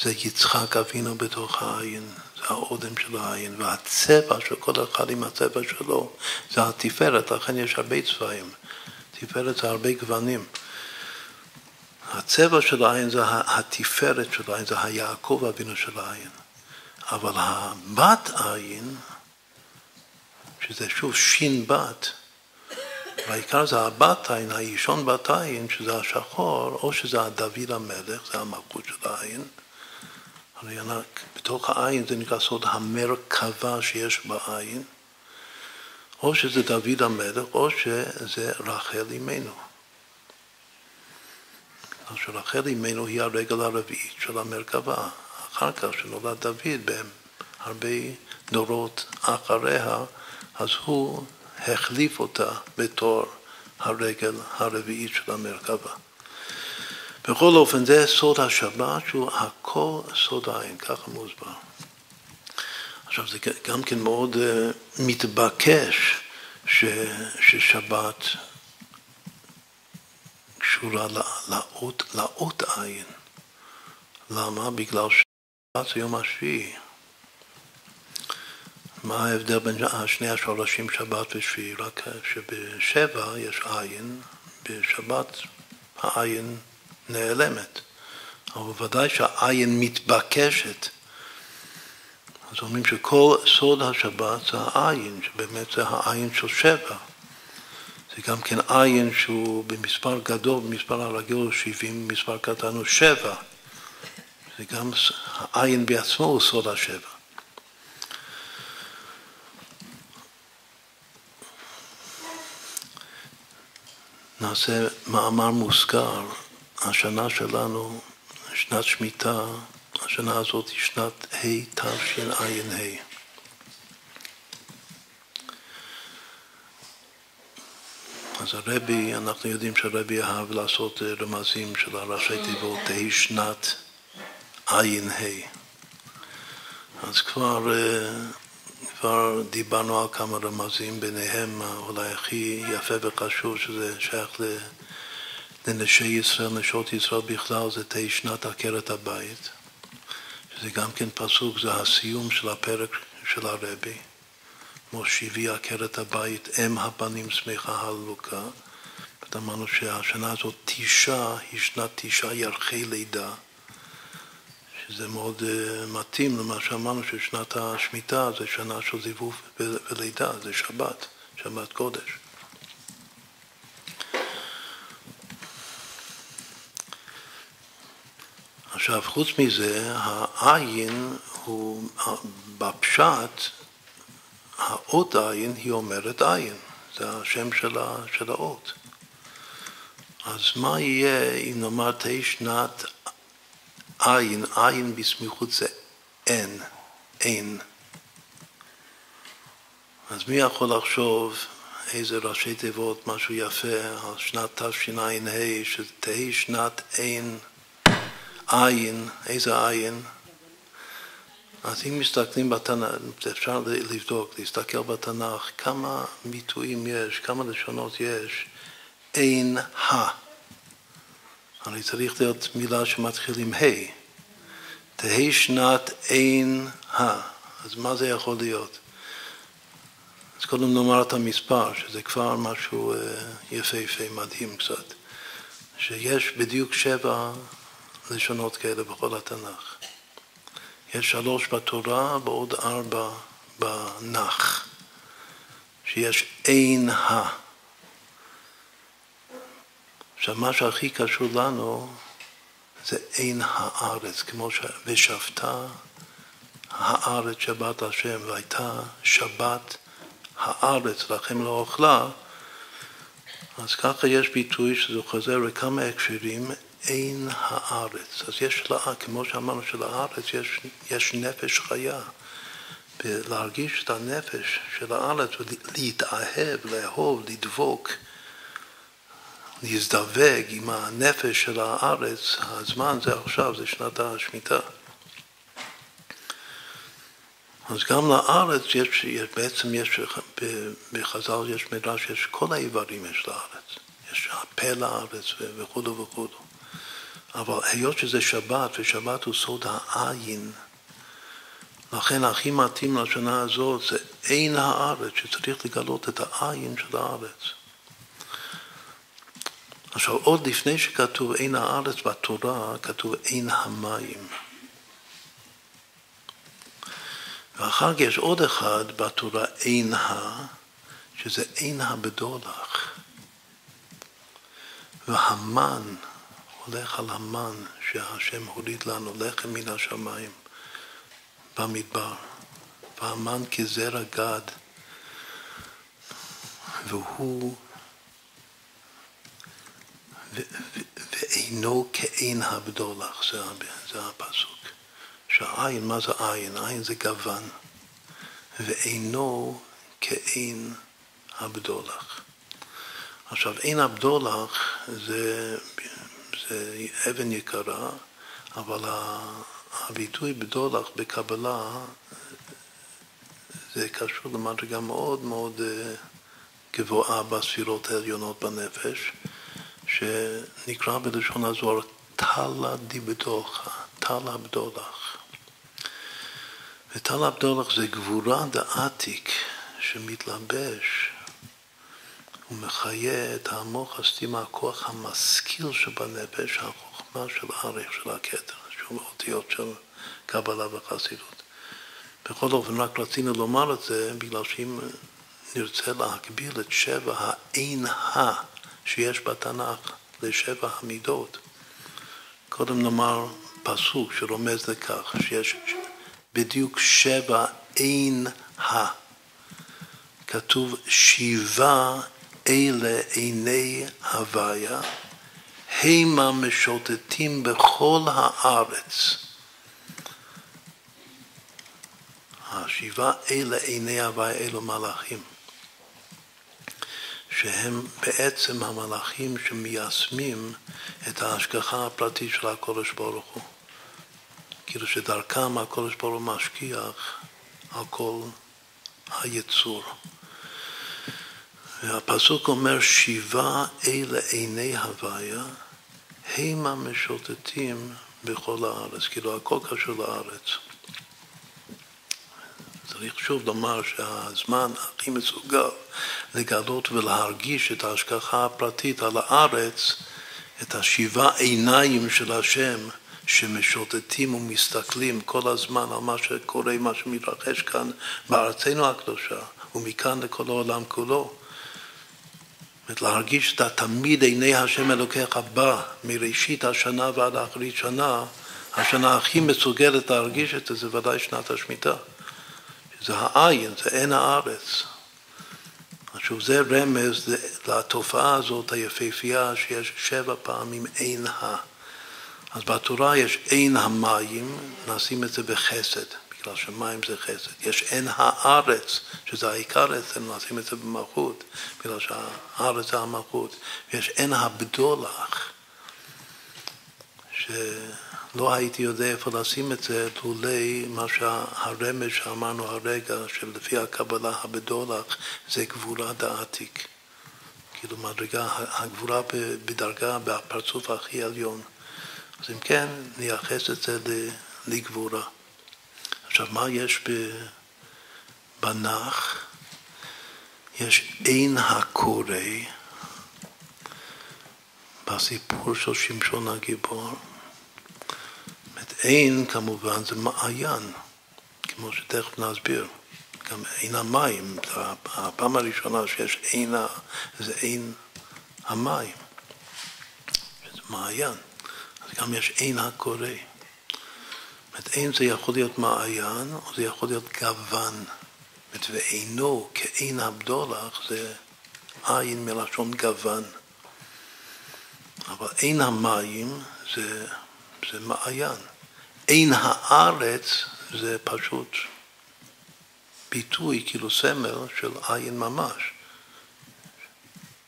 זה יצחק אבינו בתוך העין, זה האודם של העין, והצבע של כל אחד עם הצבע שלו זה התפארת, לכן יש הרבה צבעים, תפארת זה הרבה גוונים. הצבע של העין זה התפארת של העין, זה היעקב אבינו של העין. אבל הבת עין, שזה שוב שין בת, והעיקר זה הבת עין, האישון בת עין, שזה השחור, או שזה הדוד המלך, זה המלכות של העין. הרי בתוך העין זה נקרא סוד המרכבה שיש בעין, או שזה דוד המלך, או שזה רחל אמנו. רחל אמנו היא הרגל הרביעית של המרכבה. אחר כך שנולד דוד בהרבה דורות אחריה, אז הוא החליף אותה בתור הרגל הרביעית של המרכבה. בכל אופן זה סוד השבת שהוא הכל סוד העין, ככה מוסבר. עכשיו זה גם כן מאוד מתבקש ששבת קשורה לאות עין. למה? בגלל שבת זה יום השביעי. מה ההבדל בין שני השורשים שבת ושביעי? רק שבשבע יש עין, בשבת העין נעלמת. אבל ודאי שהעין מתבקשת. אז אומרים שכל סוד השבת זה העין, שבאמת זה העין של שבע. זה גם כן עין שהוא במספר גדול, במספר הרגיל הוא 70, במספר קטן הוא 7. זה גם העין בעצמו הוא סוד השבע. נעשה מאמר מוזכר, השנה שלנו, שנת שמיטה, השנה הזאת היא שנת תשע"ה. אז הרבי, אנחנו יודעים שהרבי אהב לעשות רמזים של הראשי תיבות, תהי שנת ע"ה. אז כבר דיברנו על כמה רמזים, ביניהם אולי הכי יפה וחשוב שזה שייך לנשי ישראל, נשות ישראל בכלל, זה תהי שנת עקרת הבית. שזה גם כן פסוק, זה הסיום של הפרק של הרבי. מושיבי עקרת הבית, אם הבנים שמחה הללוקה. אמרנו שהשנה הזאת תשעה, היא שנת תשעה ירחי לידה. שזה מאוד מתאים למה שאמרנו ששנת השמיטה זה שנה של זיווג ולידה, זה שבת, שבת קודש. עכשיו, חוץ מזה, העין הוא בפשט, האות עין היא אומרת עין, זה השם של האות. אז מה יהיה אם נאמר תהי שנת עין, עין בסמיכות זה אין. אז מי יכול לחשוב איזה ראשי תיבות, משהו יפה, על שנת תשע"ה, שתהי שנת עין, איזה עין? אז אם מסתכלים בתנ"ך, אפשר לבדוק, להסתכל בתנ"ך, כמה ביטויים יש, כמה לשונות יש, אין הרי צריך להיות מילה שמתחיל עם ה'. תהי שנת אין אז מה זה יכול להיות? אז קודם נאמר את המספר, שזה כבר משהו יפהפה, מדהים קצת. שיש בדיוק 7 לשונות כאלה בכל התנ"ך. יש 3 בתורה ועוד 4 בנח. שיש אין ה. עכשיו, מה שהכי קשור לנו זה אין הארץ, כמו ושבתה הארץ שבת השם, והייתה שבת הארץ לכם לא אוכלה, אז ככה יש ביטוי שזה חוזר לכמה הקשרים, אין הארץ. אז יש לה, כמו שאמרנו שלארץ יש נפש חיה, ולהרגיש את הנפש של הארץ ולהתאהב, לאהוב, לדבוק, להזדווג עם הנפש של הארץ, הזמן זה עכשיו, זה שנת השמיטה. אז גם לארץ בעצם יש, בחז"ל יש מדרש, יש כל האיברים יש לארץ. יש הפה לארץ וכו' וכו'. אבל היות שזה שבת, ושבת הוא סוד העין, לכן הכי מתאים לשנה הזאת זה אין הארץ, שצריך לגלות את העין של הארץ. עכשיו, עוד לפני שכתוב אין הארץ בתורה, כתוב אין המים. ואחר כך יש עוד אחד בתורה אין שזה אין הבדולח. והמן, הולך על המן שהשם הוריד לנו, לחם מן השמיים במדבר. והמן כזרע גד, והוא ואינו כאין הבדולח, זה הפסוק. שהעין, מה זה עין? עין זה גוון, ואינו כאין הבדולח. עכשיו, אין הבדולח זה אבן יקרה, אבל הביטוי בדולח בקבלה זה קשור למדרגה מאוד מאוד גבוהה בספירות העליונות בנפש, שנקרא בלשון הזוהר תלה דיבדולחה, תלה הבדולח. ותלה הבדולח זה גבורה דעתיק שמתלבש ומחיה את המוח הסתימה, הכוח המשכיל שבנפש, החוכמה של הערך של הכתר, שהוא אותיות של קבלה וחסידות. בכל אופן, רק רצינו לומר את זה, בגלל שאם נרצה להקביל את 7 האין שיש בתנ"ך ל7 המידות, קודם נאמר פסוק שרומז לכך, שיש בדיוק 7 אין כתוב 7 אלה עיני הוויה, המה משוטטים בכל הארץ. 7 אלה עיני הוויה, אלו מלאכים, שהם בעצם המלאכים שמיישמים את ההשגחה הפרטית של הקודש ברוך הוא. כאילו שדרכם הקודש ברוך הוא משגיח על כל היצור. והפסוק אומר 7 אלה עיני הוויה, המה משוטטים בכל הארץ. כאילו הכל קשור לארץ. צריך שוב לומר שהזמן הכי מסוגל לגלות ולהרגיש את ההשגחה הפרטית על הארץ, את 7 עיניים של השם שמשוטטים ומסתכלים כל הזמן על מה שקורה, מה שמתרחש כאן בארצנו הקדושה, ומכאן לכל העולם כולו. להרגיש את תמיד עיני השם אלוקיך בא, מראשית השנה ועד אחרית שנה, השנה הכי מסוגלת להרגיש את זה ודאי שנת השמיטה. זה העין, זה אין הארץ. עכשיו זה רמז לתופעה הזאת היפהפייה שיש 7 פעמים אין אז בתורה יש אין המים, נשים את זה בחסד, בגלל שמים זה חסד. יש אין הארץ, שזה העיקר אצלנו, נשים את זה במלכות, בגלל שהארץ זה המלכות. ויש אין הבדולח, שלא הייתי יודע איפה לשים את זה, לולי מה שהרמז שאמרנו הרגע, שלפי הקבלה הבדולח זה גבורה דעתיק. כאילו מדרגה, הגבורה בדרגה, בפרצוף הכי עליון. אז אם כן, נייחס את זה לגבורה. עכשיו, מה יש בנח? יש אין הקורא, בסיפור של שמשון הגיבור. אין כמובן זה מעיין, כמו שתכף נסביר. גם אין המים, הפעם הראשונה שיש אין, זה אין המים, שזה מעיין. אז גם יש אין הקורא. אין זה יכול להיות מעיין, או זה יכול להיות גוון. ואינו כאין הבדולח זה עין מלשון גוון. אבל אין המים זה מעיין. אין הארץ זה פשוט ביטוי, כאילו סמל של עין ממש,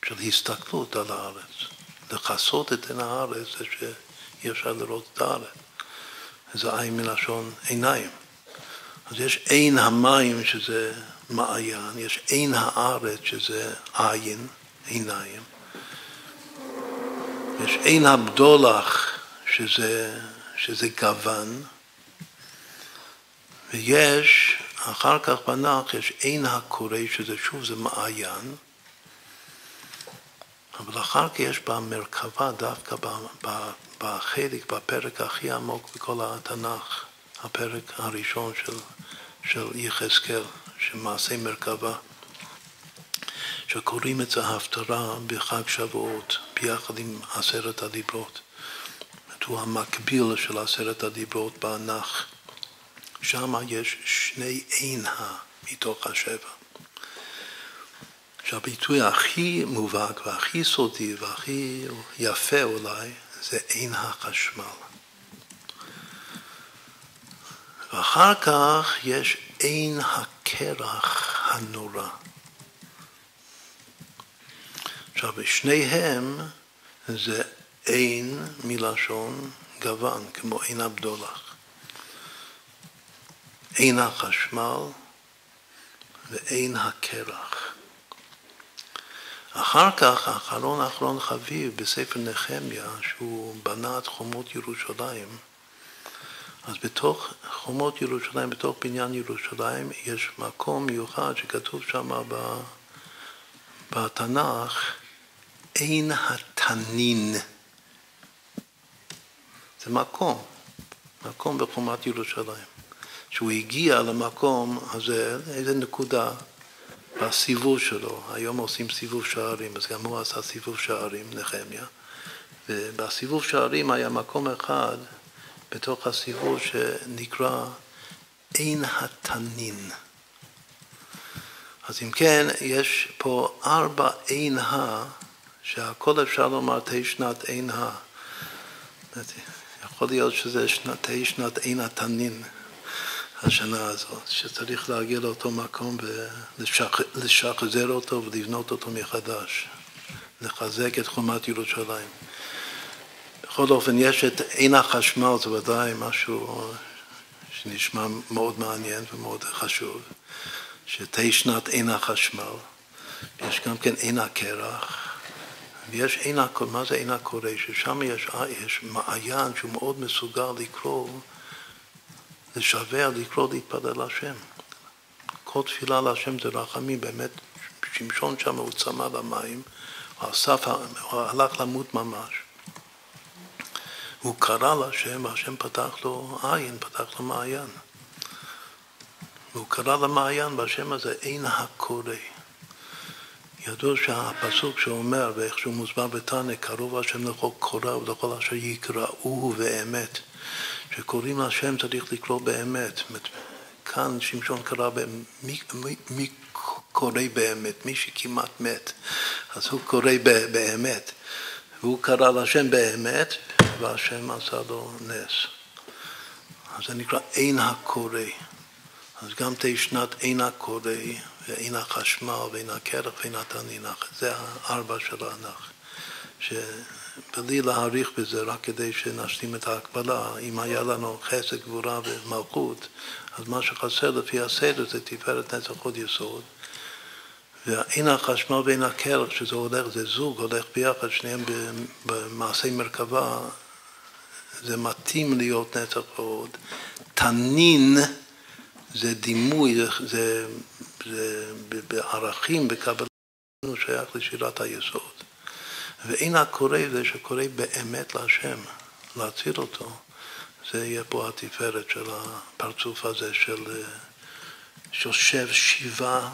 של הסתכלות על הארץ. לחסות את עין הארץ זה שאי אפשר לראות את הארץ. זה עין מלשון עיניים. אז יש עין המים שזה מעיין, יש עין הארץ שזה עין, עיניים. יש עין הבדולח שזה גוון, ויש, אחר כך בנח, יש עין הקורא שזה שוב זה מעיין, אבל אחר כך יש במרכבה דווקא בחלק, בפרק הכי עמוק בכל התנ"ך, הפרק הראשון של יחזקאל, של מעשה מרכבה, שקוראים את זה ההפטרה בחג שבועות, ביחד עם 10 הדיברות. הוא המקביל של 10 הדיברות בענך. שם יש 2 אין מתוך 7. שהביטוי הכי מובהק והכי סודי והכי יפה אולי, זה אין החשמל. ואחר כך יש אין הקרח הנורא. עכשיו, שניהם זה אין מלשון גוון, כמו אין הבדולח. אין החשמל ואין הקרח. אחר כך, האחרון חביב בספר נחמיה, שהוא בנה את חומות ירושלים, אז בתוך חומות ירושלים, בתוך בניין ירושלים, יש מקום מיוחד שכתוב שם בתנ"ך, אין התנין. זה מקום בחומת ירושלים. שהוא הגיע למקום הזה, איזה נקודה בסיבוב שלו. היום עושים סיבוב שערים, אז גם הוא עשה סיבוב שערים, נחמיה. ובסיבוב שערים היה מקום אחד בתוך הסיבוב שנקרא אין התנין. אז אם כן, יש פה 4 אין שהכל אפשר לומר שנת אין יכול להיות שזה שנת אין התנין. השנה הזאת, שצריך להגיע לאותו מקום ולשחזר אותו ולבנות אותו מחדש, לחזק את חומת ירושלים. בכל אופן, יש את אין החשמל, זה ודאי משהו שנשמע מאוד מעניין ומאוד חשוב, שנת אין החשמל, יש גם כן אין הקרח, ויש אין הקורא. מה זה אין הקורא? ששם יש מעיין שהוא מאוד מסוגל לקרוא, לשווה, לקרוא, להתפלל להשם. כל תפילה להשם זה רחמים, באמת, שמשון שם הוא צמא למים, הוא הלך למות ממש. הוא קרא להשם, והשם פתח לו עין, פתח לו מעיין. והוא קרא למעיין, והשם הזה אין הקורא. ידוע שהפסוק שאומר, ואיך שהוא מוסבר בתנא, קרוב השם לכל קורא ולכל אשר יקראו באמת. שקוראים להשם צריך לקרוא באמת. כאן שמשון קרא מי קורא באמת, מי שכמעט מת, אז הוא קורא באמת. והוא קרא להשם באמת, והשם עשה לו נס. אז זה נקרא אין הקורא. אז גם שנת אין הקורא, ואין החשמל, ואין הקרח, ואין התנין. זה 4 של הענך. בלי להאריך בזה, רק כדי שנשלים את ההקבלה, אם היה לנו חסד, גבורה ומלכות, אז מה שחסר לפי הסדר זה תפארת נצח הוד יסוד. ואין החשמל ואין הקרח, שזה הולך, זה זוג, הולך ביחד, שניהם במעשה מרכבה, זה מתאים להיות נצח הוד. תנין זה דימוי, זה בערכים, בקבלה, שייך לשירת היסוד. ואין הקורא זה שקורא באמת להשם, להציל אותו, זה יהיה פה התפארת של הפרצוף הזה של שושב שיבה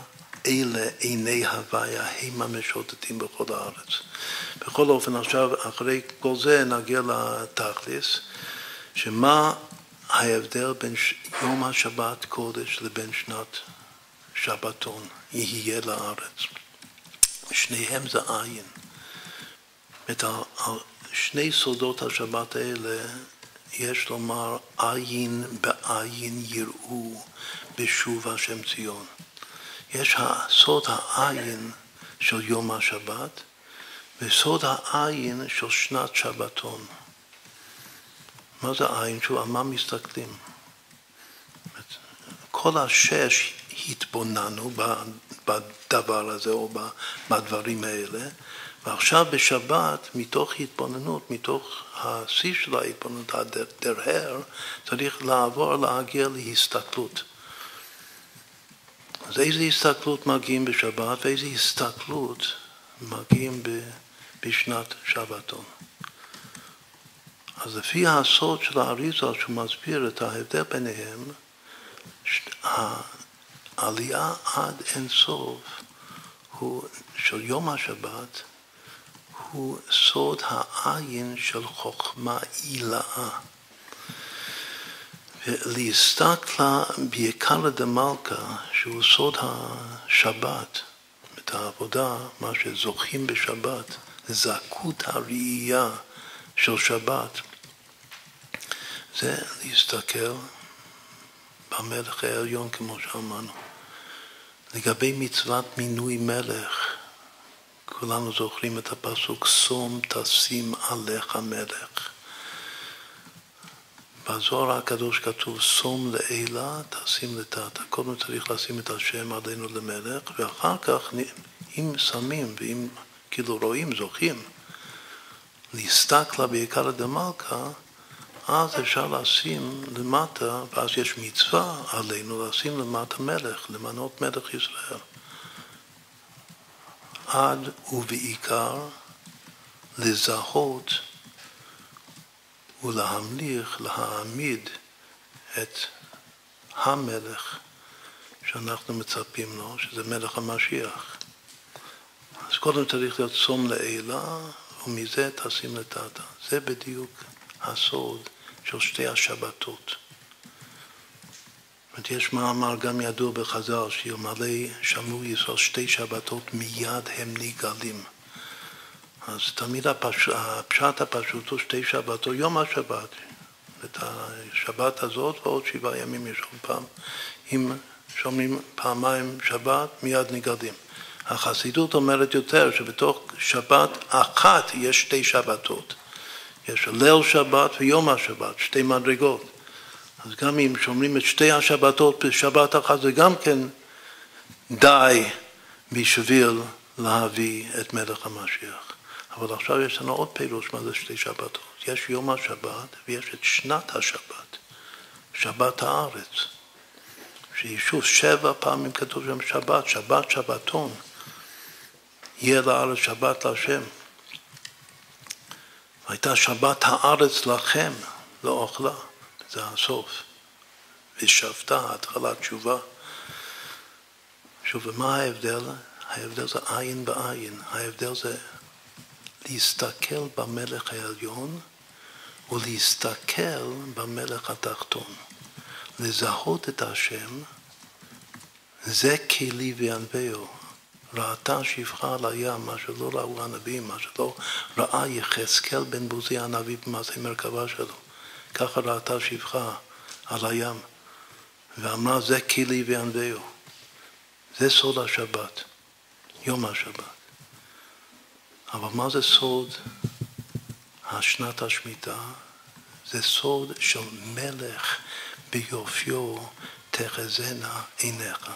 אלה עיני הוויה, המה משוטטים בכל הארץ. בכל אופן, עכשיו, אחרי כל זה נגיע לתכלס, שמה ההבדל בין יום השבת קודש לבין שנת שבתון, יהיה לארץ. שניהם זה עין. שני סודות השבת האלה, יש לומר, עין בעין יראו בשוב השם ציון. יש סוד העין של יום השבת, וסוד העין של שנת שבתון. מה זה עין? שוב, על מה מסתכלים? כל השש התבוננו בדבר הזה או בדברים האלה, ועכשיו בשבת, מתוך התבוננות, מתוך השיא של ההתבוננות, הדרהר, צריך להגיע להסתכלות. אז איזו הסתכלות מגיעים בשבת, ואיזו הסתכלות מגיעים בשנת שבתון. אז לפי הסוד של האריז"ל, שהוא מסביר את ההבדל ביניהם, העלייה עד אין סוף של יום השבת, הוא סוד העין של חוכמה עילאה. ולהסתכלה בעיקר דמלכה, שהוא סוד השבת, את העבודה, מה שזוכים בשבת, זכות הראייה של שבת, זה להסתכל במלך העליון, כמו שאמרנו. לגבי מצוות מינוי מלך, כולנו זוכרים את הפסוק, שום תשים עליך מלך. בזוהר הקדוש כתוב, שום לעילה תשים לתחתא. קודם צריך לשים את השם עלינו למלך, ואחר כך, אם שמים ואם כאילו רואים, זוכים, להסתכלה בעיקר דמלכה, אז אפשר לשים למטה, ואז יש מצווה עלינו לשים למטה מלך, למנות מלך ישראל. עד ובעיקר לזהות ולהמליך, להעמיד את המלך שאנחנו מצפים לו, שזה מלך המשיח. אז קודם צריך להיות שום לעילה, ומזה תשים לתחתא. זה בדיוק הסוד של שתי השבתות. יש מאמר גם ידוע בחז"ל, שאלמלא שמעו ישראל שתי שבתות מיד הם נגאלים. אז תמיד הפשט הפשוט הוא שתי שבתות, יום השבת. את השבת הזאת ועוד 7 ימים יש עוד פעם. אם שומעים פעמיים שבת, מיד נגאלים. החסידות אומרת יותר שבתוך שבת אחת יש 2 שבתות. יש ליל שבת ויום השבת, 2 מדרגות. אז גם אם שומרים את 2 השבתות בשבת אחת, זה גם כן די בשביל להביא את מלך המשיח. אבל עכשיו יש לנו עוד פירוש מה זה 2 שבתות. יש יום השבת ויש את שנת השבת, שבת הארץ. שישוב 7 פעמים כתוב שם שבת, שבת שבתון. יהיה לארץ שבת להשם. הייתה שבת הארץ לכם, לאוכלה. זה הסוף. ושבתה, התחלת תשובה. שוב, ומה ההבדל? ההבדל זה עין בעין. ההבדל זה להסתכל במלך העליון ולהסתכל במלך התחתון. לזהות את השם, זה כלי וענווהו. ראתה שפחה על הים, מה שלא ראו הנביאים, מה שלא ראה יחזקאל בן בוזי הנביא במעשה מרכבה שלו. ככה ראתה שפחה על הים, ואמרה זה כלי וענווהו. זה סוד השבת, יום השבת. אבל מה זה סוד השנת השמיטה? זה סוד של מלך ביופיו תחזינה עיניך.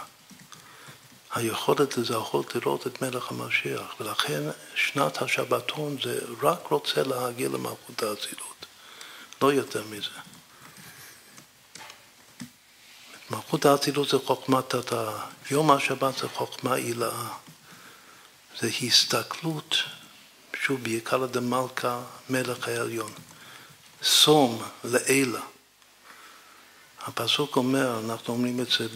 היכולת לזהות לראות את מלך המשיח, ולכן שנת השבתון זה רק רוצה להגיע למלכות האצילות, לא יותר מזה. זכות האצילות זה חוכמת התא, יום השבת זה חוכמה עילאה, זה הסתכלות, שוב בעיקר דמלכה מלך העליון, סום לעילה. הפסוק אומר, אנחנו אומרים את זה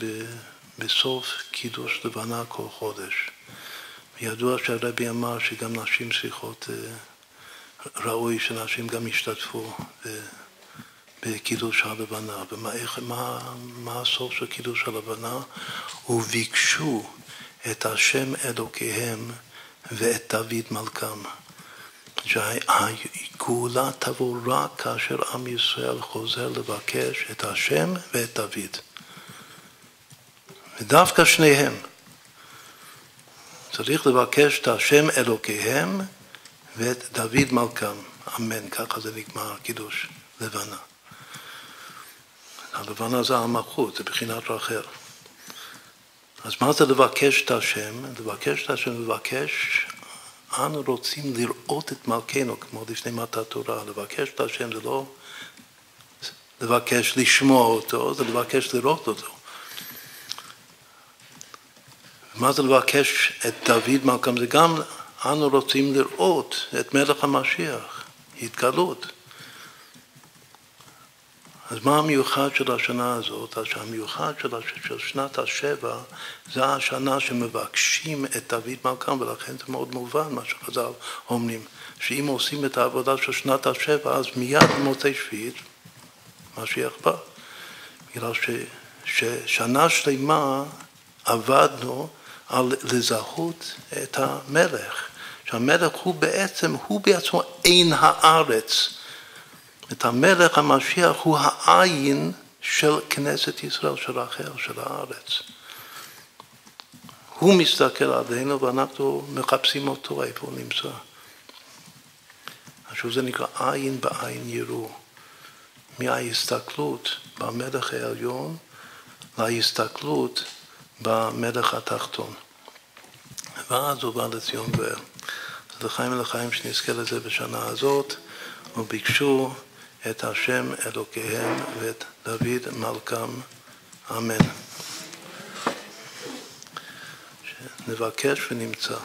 בסוף קידוש לבנה כל חודש. וידוע שהרבי אמר שגם נשים צריכות, ראוי שנשים גם ישתתפו בקידוש הלבנה. ומה הסוף של קידוש הלבנה? וביקשו את השם אלוקיהם ואת דוד מלכם. שהגאולה תבוא רק כאשר עם ישראל חוזר לבקש את השם ואת דוד. ודווקא שניהם. צריך לבקש את השם אלוקיהם ואת דוד מלכם. אמן, ככה זה נגמר קידוש לבנה. הלבנה זה המלכות, זה בחינת רחל. אז מה זה לבקש את השם? לבקש את השם, לבקש, אנו רוצים לראות את מלכנו, כמו לפני מתת תורה. לבקש את השם זה לא לבקש לשמוע אותו, זה לבקש לראות אותו. מה זה לבקש את דוד מלכם? זה גם אנו רוצים לראות את מלך המשיח, התגלות. אז מה המיוחד של השנה הזאת? המיוחד של שנת השבע זה השנה שמבקשים את דוד מלכם, ולכן זה מאוד מובן מה שחז"ל אומרים, שאם עושים את העבודה של שנת השבע, אז מיד במוצאי שביעית משיח בא. בגלל ששנה שלמה עבדנו על לזהות את המלך, שהמלך הוא בעצמו עין הארץ. את המלך המשיח הוא העין של כנסת ישראל, של רחל, של הארץ. הוא מסתכל עלינו ואנחנו מחפשים אותו, איפה הוא נמצא. עכשיו זה נקרא עין בעין יראו. מההסתכלות במלך העליון להסתכלות במלך התחתון. ואז הוא בא לציון גואל. אז לחיים ולחיים שנזכה לזה בשנה הזאת, וביקשו את השם אלוקיהם ואת דוד מלכם. אמן. נבקש ונמצא.